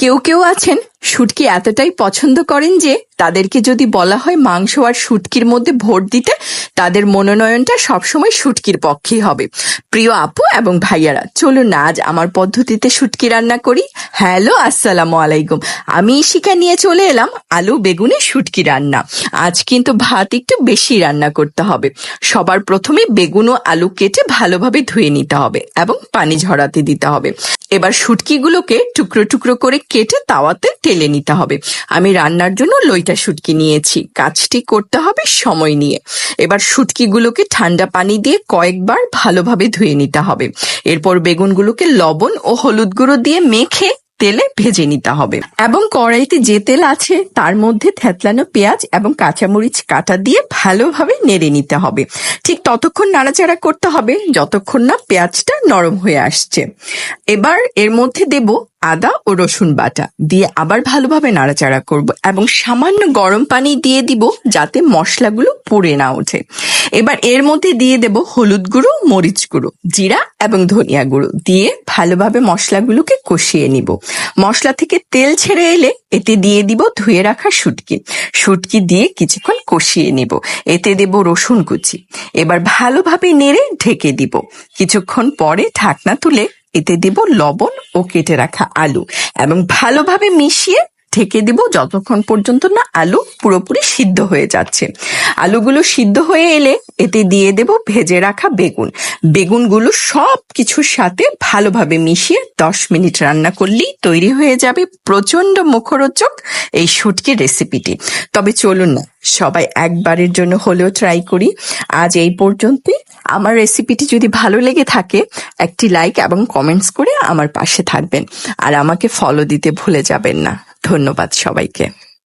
কেউ কেউ আছেন শুটকি এতটাই পছন্দ করেন যে তাদেরকে যদি বলা হয় মাংস আর শুটকির মধ্যে ভোট দিতে, তাদের মনোনয়নটা সবসময় শুটকির পক্ষেই হবে। প্রিয় আপু এবং ভাইয়ারা, চলুন না আজ আমার পদ্ধতিতে শুটকি রান্না করি। হ্যালো, আসসালামু আলাইকুম। আমি ইশিকা নিয়ে চলে এলাম আলু বেগুনে শুটকি রান্না। আজ কিন্তু ভাত একটু বেশি রান্না করতে হবে। সবার প্রথমে বেগুন ও আলু কেটে ভালোভাবে ধুয়ে নিতে হবে এবং পানি ঝরাতে দিতে হবে। এবার শুটকিগুলোকে টুকরো টুকরো করে কেটে তাওয়াতে ঢেলে নিতে হবে। আমি রান্নার জন্য লইটা শুটকি নিয়েছি। কাজটি করতে হবে সময় নিয়ে। এবার শুটকিগুলোকে ঠান্ডা পানি দিয়ে কয়েকবার ভালোভাবে ধুয়ে নিতে হবে। এরপর বেগুনগুলোকে লবণ ও হলুদ গুঁড়ো দিয়ে মেখে তেলে ভেজে নিতে হবে এবং কড়াইতে যে তেল আছে তার মধ্যে থেতলানো পেঁয়াজ এবং কাঁচামরিচ কাটা দিয়ে ভালোভাবে নেড়ে নিতে হবে। ঠিক ততক্ষণ নাড়াচাড়া করতে হবে যতক্ষণ না পেঁয়াজটা নরম হয়ে আসছে। এবার এর মধ্যে দেব আদা ও রসুন বাটা দিয়ে আবার ভালোভাবে নাড়াচাড়া করব এবং সামান্য গরম পানি দিয়ে দিব যাতে মশলাগুলো পুড়ে না ওঠে। এবার এর মধ্যে দিয়ে দেব হলুদ গুঁড়ো, মরিচ গুঁড়ো, জিরা এবং ধনিয়া গুঁড়ো দিয়ে ভালোভাবে মশলাগুলোকে কষিয়ে নিব। মশলা থেকে তেল ছেড়ে এলে এতে দিয়ে দিব ধুয়ে রাখা শুটকি দিয়ে কিছুক্ষণ কষিয়ে নিব। এতে দেব রসুন কুচি। এবার ভালোভাবে নেড়ে ঢেকে দিব। কিছুক্ষণ পরে ঢাকনা তুলে এতে দিব লবণ ও কেটে রাখা আলু এবং ভালোভাবে মিশিয়ে ঢেকে দিব যতক্ষণ পর্যন্ত না আলু পুরোপুরি সিদ্ধ হয়ে যাচ্ছে। আলুগুলো সিদ্ধ হয়ে এলে এতে দিয়ে দেব ভেজে রাখা বেগুনগুলো সব কিছুর সাথে ভালোভাবে মিশিয়ে 10 মিনিট রান্না করলেই তৈরি হয়ে যাবে প্রচন্ড মুখরোচক এই শুটকির রেসিপিটি। তবে চলুন না সবাই একবারের জন্য হলেও ট্রাই করি। আজ এই পর্যন্তই। আমার রেসিপিটি যদি ভালো লেগে থাকে একটি লাইক এবং কমেন্টস করে আমার পাশে থাকবেন আর আমাকে ফলো দিতে ভুলে যাবেন না। ধন্যবাদ সবাইকে।